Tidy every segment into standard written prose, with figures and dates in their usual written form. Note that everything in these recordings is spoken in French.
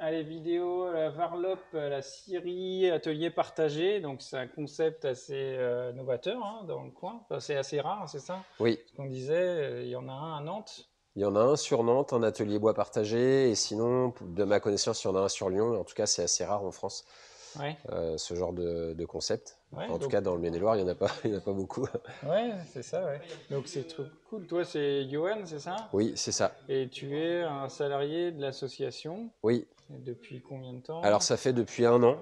Allez, vidéo, la Varlop, la Syrie, atelier partagé. Donc, c'est un concept assez novateur hein, dans le coin. Enfin, c'est assez rare, c'est ça? Oui, Ce qu'on disait, il y en a un à Nantes. il y en a un sur Nantes, un atelier bois partagé, et sinon, de ma connaissance, il y en a un sur Lyon. En tout cas, c'est assez rare en France, Ouais, ce genre de concept. Enfin, ouais, en tout donc, cas, dans le Maine-et-Loire, il n'y en a pas, il y en a pas beaucoup. ouais, c'est ça, ouais. Donc, c'est trop cool. Toi, c'est Johan, c'est ça? Oui, c'est ça. Et tu es un salarié de l'association. Oui. Et depuis combien de Alors, temps? ça fait depuis un an.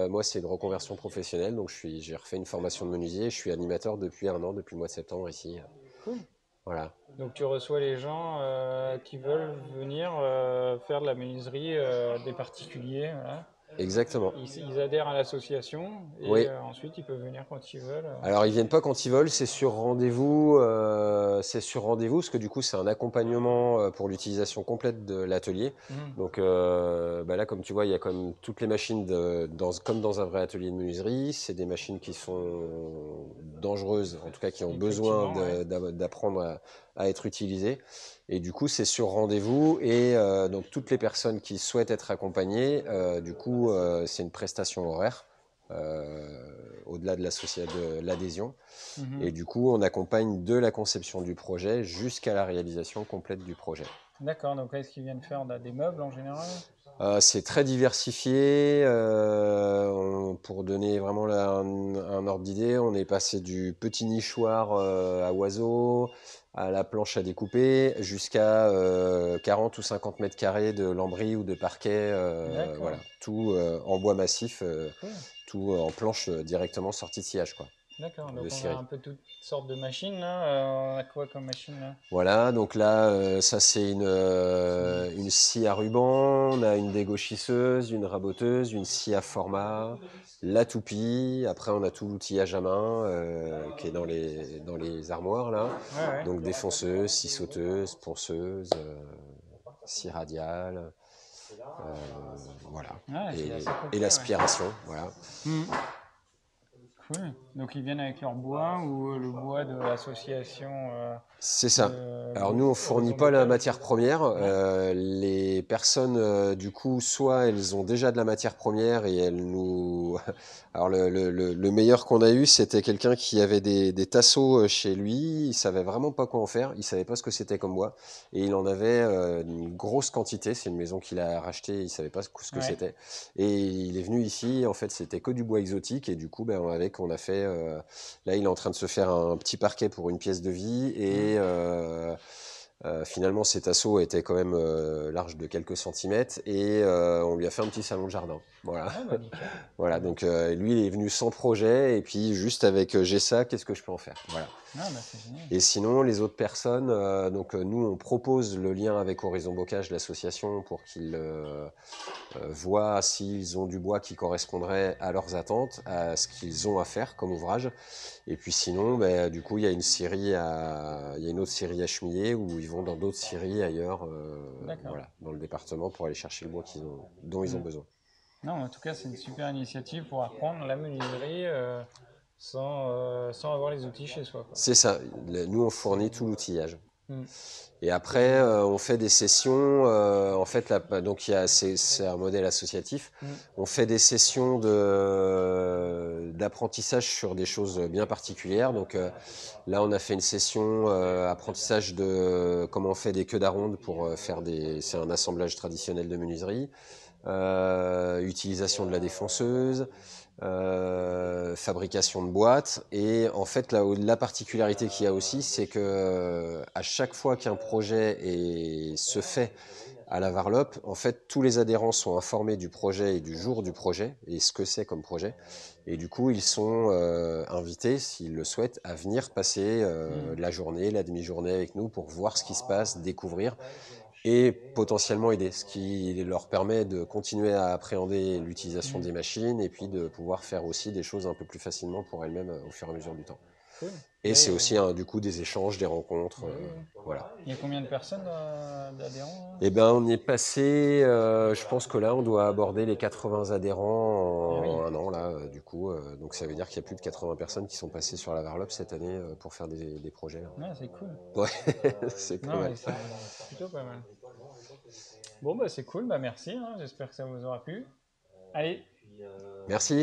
Moi, c'est une reconversion professionnelle, donc j'ai refait une formation de menuisier. Je suis animateur depuis un an, depuis le mois de septembre ici. Cool. Voilà. Donc tu reçois les gens qui veulent venir faire de la menuiserie des particuliers. Voilà. Exactement. Ils adhèrent à l'association et Oui. ensuite ils peuvent venir quand ils veulent. Alors ils viennent pas quand ils veulent, c'est sur rendez-vous. C'est sur rendez-vous parce que du coup c'est un accompagnement pour l'utilisation complète de l'atelier. Mhm. Donc bah là comme tu vois il y a comme toutes les machines comme dans un vrai atelier de menuiserie. C'est des machines qui sont dangereuses, en tout cas qui ont besoin Effectivement, ouais. d'apprendre à être utilisées. Et du coup c'est sur rendez-vous et donc toutes les personnes qui souhaitent être accompagnées, du coup c'est une prestation horaire euh, au-delà de l'adhésion. Et Mhm. du coup, on accompagne de la conception du projet jusqu'à la réalisation complète du projet. D'accord, donc est-ce qu'ils viennent faire des meubles en général? C'est très diversifié. Pour donner vraiment un ordre d'idée, on est passé du petit nichoir à oiseaux, à la planche à découper, jusqu'à 40 ou 50 mètres carrés de lambris ou de parquet. Voilà, D'accord, tout en bois massif, cool. tout en planche directement sortie de sciage, quoi, D'accord, de donc on a scierie. un peu toutes sortes de machines là. On a quoi comme machine là? Voilà, donc là, ça c'est une scie à ruban, on a une dégauchisseuse, une raboteuse, une scie à format, la toupie, après on a tout l'outillage à main qui est dans les armoires là, Ouais, ouais. donc défonceuse, scie sauteuse, ponceuse, scie radiale, voilà, Ouais, c'est assez et complet, ouais. l'aspiration, voilà. Mhm. Cool. Donc ils viennent avec leur bois ou le bois de l'association C'est ça. de Alors nous, on fournit Horizon pas la Bocage. matière première. Non? Les personnes, du coup, soit elles ont déjà de la matière première et elles nous... Alors le meilleur qu'on a eu, c'était quelqu'un qui avait des tasseaux chez lui. Il savait vraiment pas quoi en faire. Il savait pas ce que c'était comme bois. Et il en avait une grosse quantité. C'est une maison qu'il a rachetée. Il savait pas ce que Ouais. c'était. Et il est venu ici. En fait, c'était que du bois exotique. Et du coup, ben, avec, on a fait... là, il est en train de se faire un petit parquet pour une pièce de vie et Mhm. finalement cet assaut était quand même large de quelques centimètres et on lui a fait un petit salon de jardin. Voilà. Ouais, bah nickel. Voilà, Nickel. donc lui il est venu sans projet et puis juste avec j'ai ça, qu'est-ce que je peux en faire? Voilà. Ah bah c'est génial. Et sinon, les autres personnes, nous, on propose le lien avec Horizon Bocage, l'association, pour qu'ils voient s'ils ont du bois qui correspondrait à leurs attentes, à ce qu'ils ont à faire comme ouvrage. Et puis sinon, ben, du coup, il y a une autre scierie à Chemillé où ils vont dans d'autres scieries ailleurs, D'accord. voilà, dans le département pour aller chercher le bois dont ils ont Mhm. besoin. Non, en tout cas, c'est une super initiative pour apprendre la menuiserie sans avoir les outils chez soi, quoi. C'est ça. Nous, on C'est fournit tout l'outillage. mhm. Et C'est après, génial. on fait des sessions. En fait, donc c'est un modèle associatif. Mhm. On fait des sessions d'apprentissage sur des choses bien particulières. Donc là, on a fait une session apprentissage de comment on fait des queues d'aronde pour faire des. C'est un assemblage traditionnel de menuiserie. Utilisation de la défonceuse, fabrication de boîtes. Et en fait, la particularité qu'il y a aussi, c'est que à chaque fois qu'un projet se fait à la Varlop, en fait, tous les adhérents sont informés du projet et du jour du projet et ce que c'est comme projet. Et du coup, ils sont invités, s'ils le souhaitent, à venir passer Mhm. la journée, la demi-journée avec nous pour voir ce qui se passe, découvrir et potentiellement aider, ce qui leur permet de continuer à appréhender l'utilisation Mhm. des machines et puis de pouvoir faire aussi des choses un peu plus facilement pour elles-mêmes au fur et à mesure du temps. Cool. Et c'est aussi du coup des échanges, des rencontres, Oui, oui. voilà. Il y a combien de personnes d'adhérents là? Eh ben, on est passé, je pense que là, on doit aborder les 80 Ah oui. adhérents en un an, là, du coup. Donc ça veut dire qu'il y a plus de 80 personnes qui sont passées sur la Varlop cette année pour faire des projets, là. Ouais, c'est cool. Ouais, c'est pas Non, mal. mais c'est plutôt pas mal. Bon, bah, c'est cool, bah, merci, hein, j'espère que ça vous aura plu. Allez, Merci.